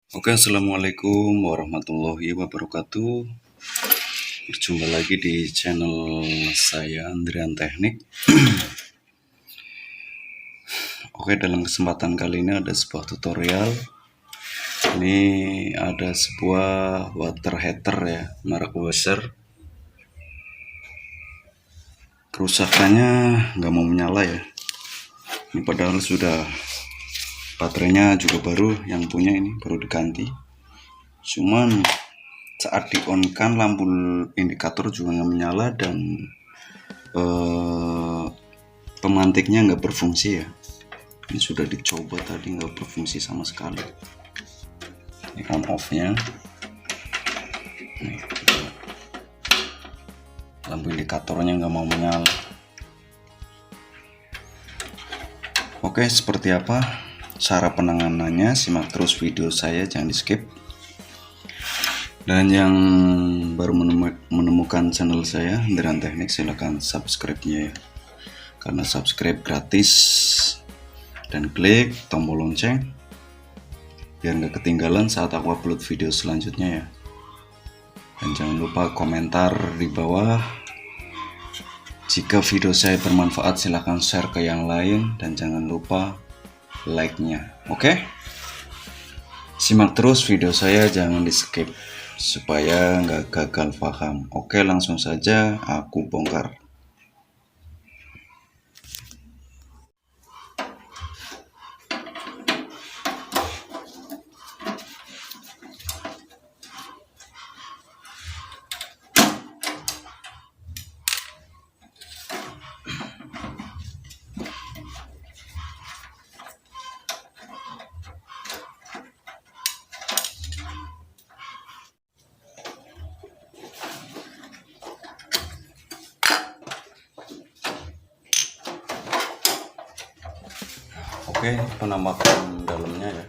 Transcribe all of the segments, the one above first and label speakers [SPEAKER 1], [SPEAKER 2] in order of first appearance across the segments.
[SPEAKER 1] Oke, assalamualaikum warahmatullahi wabarakatuh. Berjumpa lagi di channel saya, Andrian Teknik. Oke, dalam kesempatan kali ini ada sebuah tutorial. Ini ada sebuah water heater ya, merek Washer. Kerusakannya nggak mau menyala ya. Ini padahal sudah baterainya juga baru, yang punya ini baru diganti. Cuman saat di on kan lampu indikator juga nggak menyala dan pemantiknya nggak berfungsi ya. Ini sudah dicoba tadi nggak berfungsi sama sekali. Ini on off nya. Nih, lampu indikatornya nggak mau menyala. Oke, seperti apa cara penanganannya? Simak terus video saya, jangan di skip. Dan yang baru menemukan channel saya, Andrian Teknik, silahkan subscribe-nya ya. Karena subscribe gratis. Dan klik tombol lonceng biar nggak ketinggalan saat aku upload video selanjutnya ya. Dan jangan lupa komentar di bawah. Jika video saya bermanfaat, silahkan share ke yang lain. Dan jangan lupa like-nya. Oke? Simak terus video saya, jangan di skip supaya nggak gagal paham. Oke, langsung saja aku bongkar. Oke, penampakan dalamnya ya.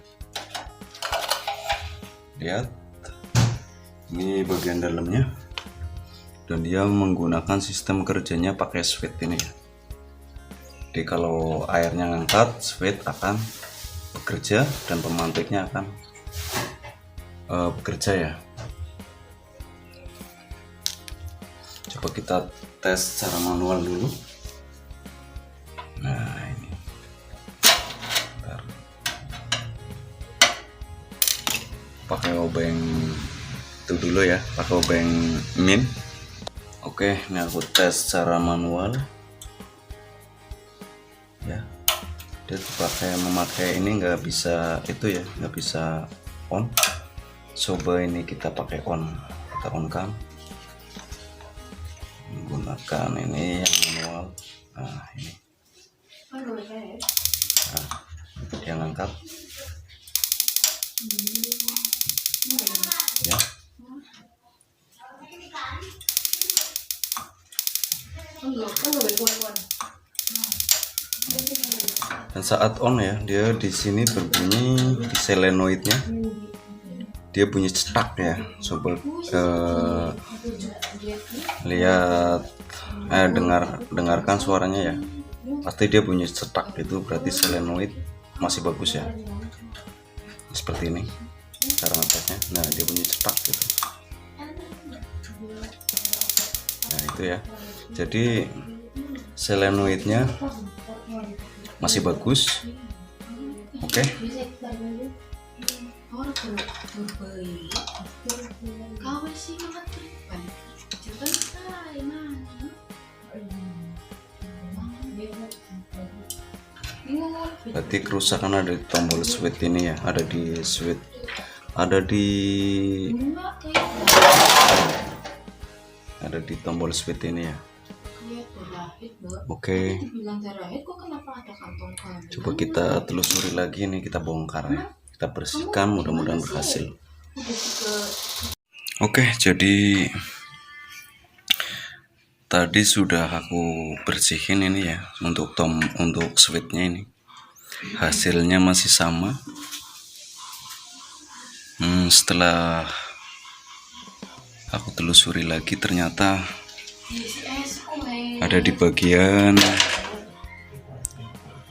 [SPEAKER 1] Lihat, ini bagian dalamnya. Dan dia menggunakan sistem kerjanya pakai switch ini ya. Jadi kalau airnya ngangkat, switch akan bekerja dan pemantiknya akan bekerja ya. Coba kita tes secara manual dulu. Nah, ini. Bentar. Pakai obeng itu dulu ya, pakai obeng min. Oke, ini aku tes secara manual ya. Dia memakai ini nggak bisa itu ya, nggak bisa on. Coba ini kita pakai on, kita on kan menggunakan ini yang manual. Nah, ini dia ngangkat ya. Dan saat on ya, dia di sini berbunyi di solenoidnya, dia bunyi cetak ya. Coba lihat, dengarkan suaranya ya. Pasti dia bunyi cetak, itu berarti solenoid masih bagus ya. Seperti ini cara ngetesnya. Nah, dia bunyi cetak gitu. Nah, itu ya. Jadi solenoidnya masih bagus. Oke. Berarti kerusakan ada di tombol switch ini ya, ada di switch, ada di tombol switch ini ya. Oke. Coba kita telusuri lagi nih, kita bongkar ya. Kita bersihkan, mudah-mudahan berhasil. Oke, jadi tadi sudah aku bersihin ini ya untuk switchnya ini. Hasilnya masih sama. Setelah aku telusuri lagi, ternyata ada di bagian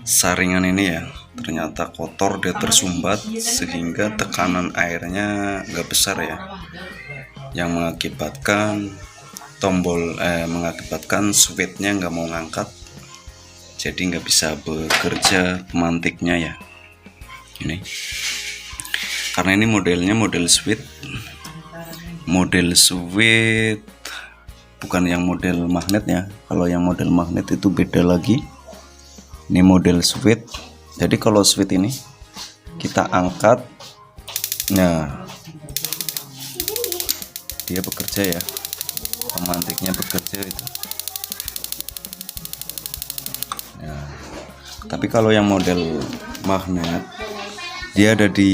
[SPEAKER 1] saringan ini ya, ternyata kotor, dia tersumbat sehingga tekanan airnya nggak besar ya, yang mengakibatkan mengakibatkan switchnya nggak mau ngangkat, jadi nggak bisa bekerja pemantiknya ya. Ini karena ini modelnya model switch bukan yang model magnet ya. Kalau yang model magnet itu beda lagi. Ini model switch. Jadi kalau switch ini kita angkat, nah dia bekerja ya, pemantiknya bekerja itu. Nah, tapi kalau yang model magnet, dia ada di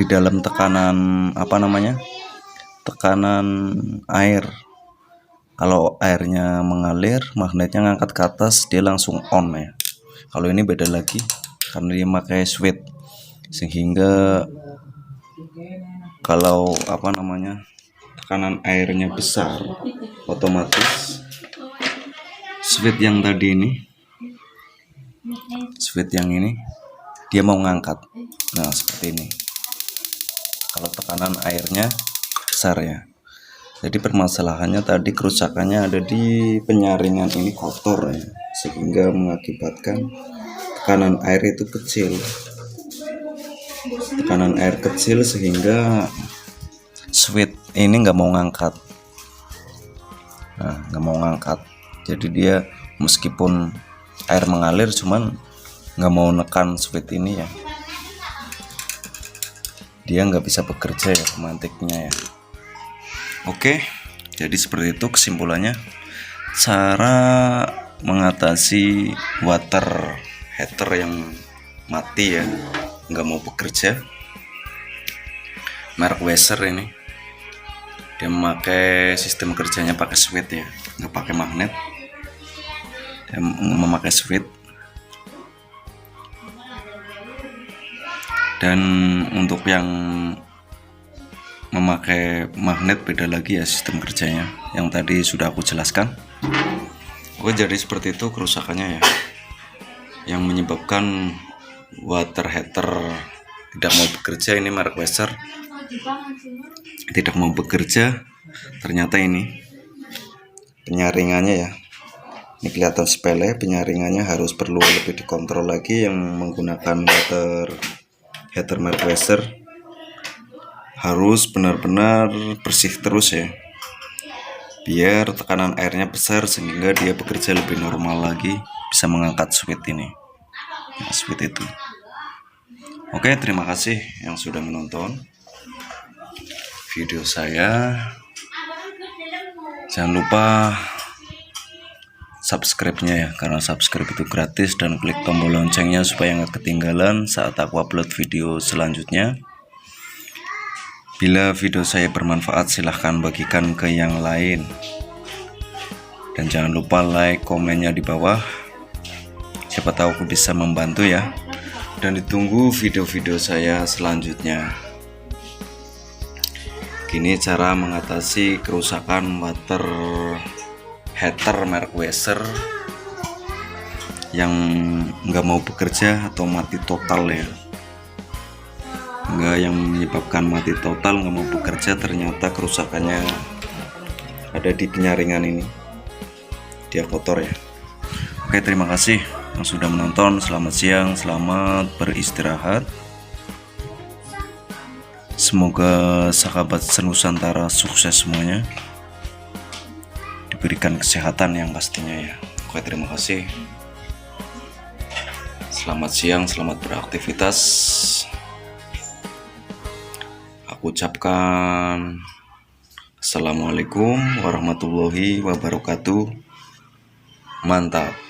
[SPEAKER 1] dalam tekanan tekanan air. Kalau airnya mengalir, magnetnya ngangkat ke atas, dia langsung on ya. Kalau ini beda lagi karena dia pakai switch, sehingga kalau tekanan airnya besar, otomatis switch yang ini dia mau ngangkat. Nah, seperti ini. Kalau tekanan airnya besar ya. Jadi permasalahannya tadi, kerusakannya ada di penyaringan ini kotor ya, sehingga mengakibatkan tekanan air itu kecil. Tekanan air kecil sehingga switch ini nggak mau ngangkat. Nah, nggak mau ngangkat. Jadi dia meskipun air mengalir, cuman nggak mau nekan switch ini ya. Dia nggak bisa bekerja ya, pemantiknya ya. Oke, jadi seperti itu kesimpulannya, cara mengatasi water heater yang mati ya, nggak mau bekerja. Merek Weser ini, dia memakai sistem kerjanya pakai switch ya, nggak pakai magnet. Dia memakai switch. Dan untuk yang memakai magnet beda lagi ya sistem kerjanya, yang tadi sudah aku jelaskan. Oke, jadi seperti itu kerusakannya ya, yang menyebabkan water heater tidak mau bekerja. Ini merek Weser tidak mau bekerja. Ternyata ini penyaringannya ya, ini kelihatan sepele, penyaringannya perlu lebih dikontrol lagi. Yang menggunakan water heater merek Weser harus benar-benar bersih terus ya, biar tekanan airnya besar sehingga dia bekerja lebih normal lagi, bisa mengangkat switch ini. Nah, switch itu. Oke, terima kasih yang sudah menonton video saya. Jangan lupa subscribe-nya ya, karena subscribe itu gratis, dan klik tombol loncengnya supaya nggak ketinggalan saat aku upload video selanjutnya. Bila video saya bermanfaat, silahkan bagikan ke yang lain. Dan jangan lupa like, komennya di bawah. Siapa tahu aku bisa membantu ya. Dan ditunggu video-video saya selanjutnya. Gini cara mengatasi kerusakan water heater merek Weser yang nggak mau bekerja atau mati total ya. Enggak, yang menyebabkan mati total, nggak mau bekerja, ternyata kerusakannya ada di penyaringan ini, dia kotor ya. Oke, terima kasih yang sudah menonton. Selamat siang, selamat beristirahat. Semoga sahabat senusantara sukses semuanya, diberikan kesehatan yang pastinya ya. Oke, terima kasih. Selamat siang, selamat beraktivitas. Aku ucapkan Assalamualaikum warahmatullahi wabarakatuh. Mantap.